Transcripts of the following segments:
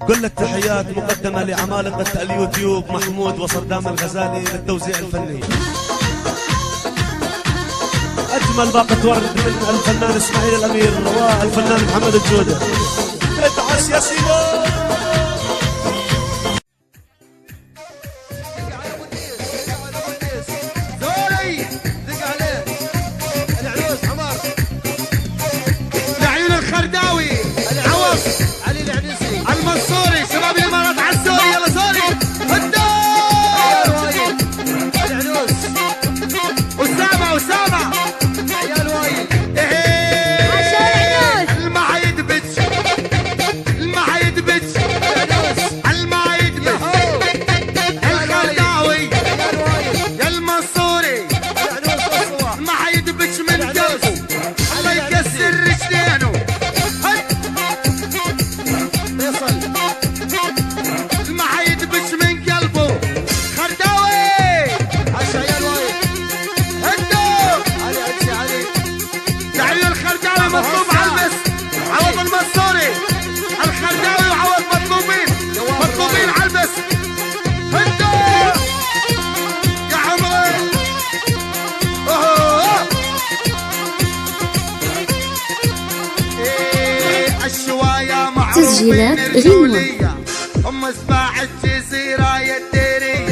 كل التحيات مقدمة لعمالقة اليوتيوب محمود وصدام الغزالي للتوزيع الفني. أجمل باقة ورد من الفنان إسماعيل الأمير والفنان محمد الجودة. ادعس يا سيدو. المنصوري شباب الامارات عالسوري يلا سوري هدو العنوس اسامه عيال وايل المعايد بتش الخرداوي يا المنصوري المعايد بتش من قلبه الله يكسر رجلينه المعايد بش من قلبه خرداوي عشان وايد هدو علي تعالوا الخرداوي مطلوب علبس عوض المنصوري الخرداوي وعوض مطلوبين علبس هدو يا عمري الشوايه معروفين تسجيلات غنوة هم سباع الجزيرة يا الديرية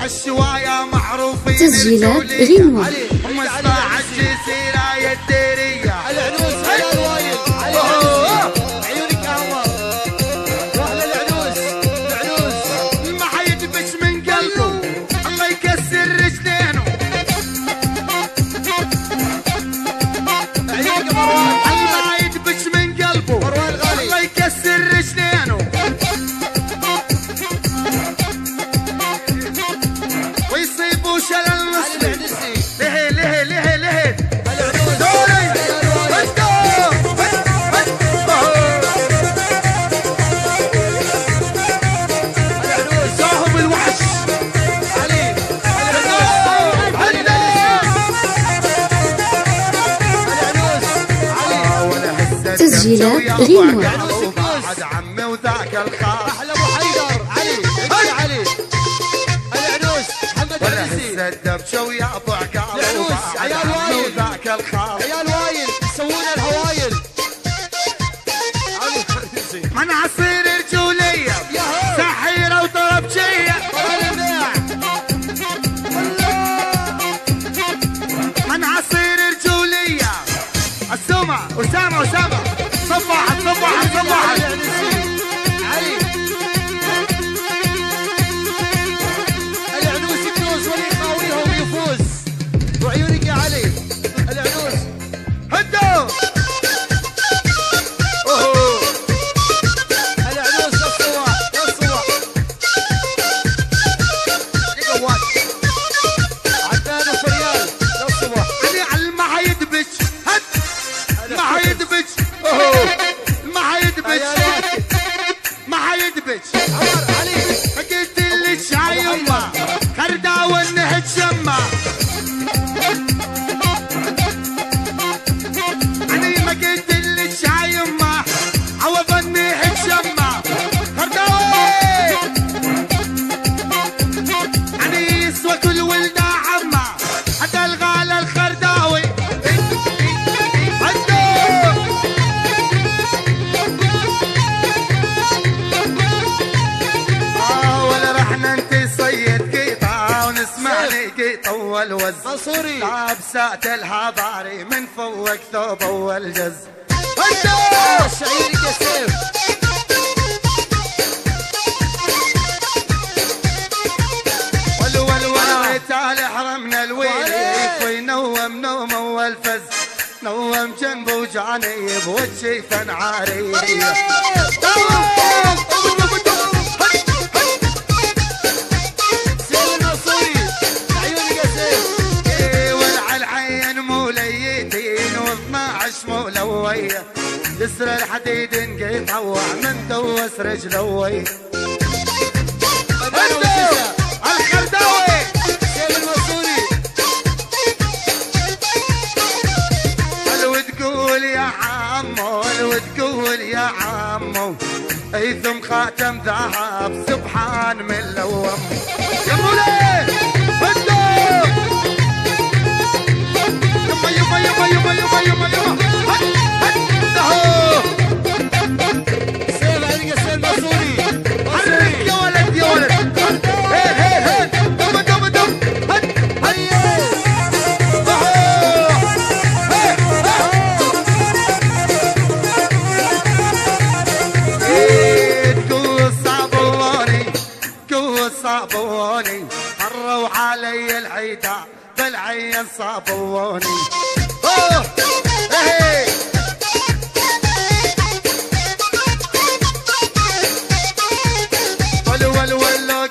الشواية معروفين تسجيلات غنوة هم سباع الجزيرة يا الديرية العنوس عيال وايد عيونك أهوى واهل العنوس المحيد بش من قلبه الله يكسر رجلينه المعايد بش من قلبه الله يكسر رجلينه ويصيبوا شلل نصفي ليه دوري جاهم الوحش علي تسجيلات غنوة بعد عمي وذاك الخاص احلى ابو حيدر علي العنوس محمد ولا العنسي هسه الدبشه ويا ابو عقال العنوس وبعد عيال عمي وايل وذاك الخاص عيال وايل يسوون الهوايل علي من عصير رجوليه سحيره وطربجيه من عصير رجوليه اسامه صبح علي العنوس يكنوس واللي يخاويهم يفوز وعيونك يا علي العنوس هدو العنوس للصواح عدنان وفريال للصواح علي على المعايد بش هد المعايد بش المعايد بش عمر علي قلت لك يا يما خرداوي انها تشمع انا ما قلت لك يا يما عوض انها تشمع خرداوي انا يسوى كل ولده عمه حتى الغالة الخرداوي ولا رحنا انت صيد قيطة ونسمع لي قيطة والوز منصوري لابسات الهضاري من فوق ثوب والجز شعيرك يا سيف ريتال حرمنا الويل وينوم نومه والفز نوم جنبه وجاني بوجهي فنعاري سيف المنصوري عيونك يا سيف ولع العين موليتين و12 مولوية جسر الحديد انقطع من دوس رجلوي الخرداوي سيف المنصوري امه اي ثم خاتم ذهب سبحان من لوم يا مولاي هدو يما يما يما يما يما يما يما سيف عليك السيف مصوري حرك يا ولد يا ولد هيد هيد هيد دم دم دم هد قوة صابوني قوة صابوني حروا علي العيدة بالعين صابوني اوه ايه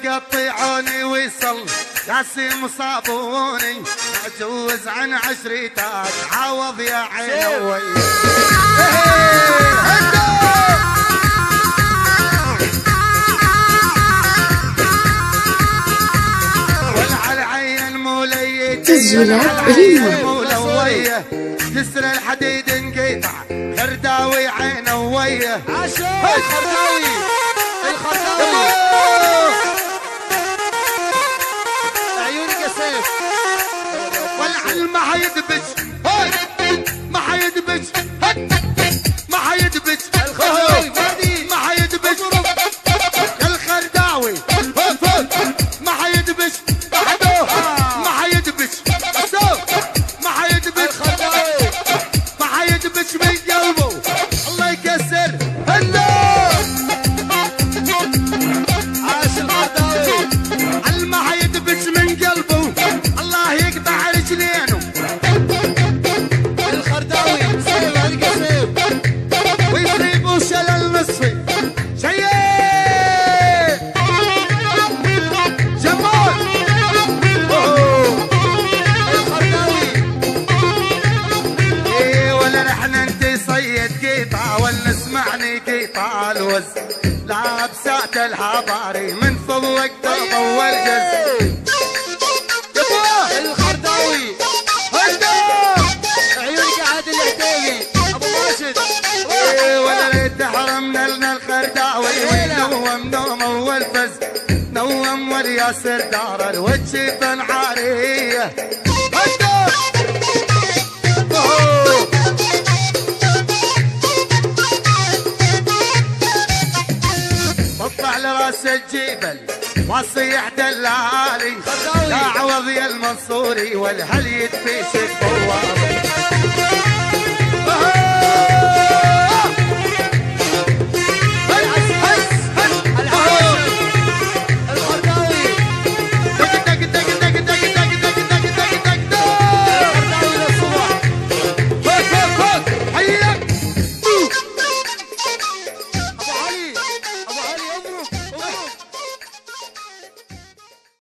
قطعوني ويصل ياسم صابوني اجوز عن عشريتك عوض يا عينوي والعلى عين مولي تسجيلات رينوود جسر الحديد انقطع خرداوي عينويه عاشور الخرداوي الخرداوي عيونك يا سيف والعلم ما حيدبج ما حيدبج ما حيدبج الخرداوي فادي ما حيدبج الخرداوي ما حيدبج ما حيدبج ما حيدبج الخرداوي ما حيدبج من قلبه الله يكسر هلا عاش الخرداوي ما حيدبج من قلبه الله يقطع رجلينه الخرداوي سيف عليك يا سيف ويصيبوا شلل نصفي شيء جمال الخرداوي ايه ولا نحن انت صيد قيطع ولا نسمعني قيطع الوز لابسات الحضاري من فضلك تطول جز الخرداوي عيونك يا عادل العتيبي ابو راشد ايه ولا ريت تحرمنا لنا الخرداوي ونوم نوم اول فز نوم والياسر دار الوجه فنعاريه بطلع لراس الجبل واصيح دلالي لا عوض يا المنصوري والهل يدفيش الفوار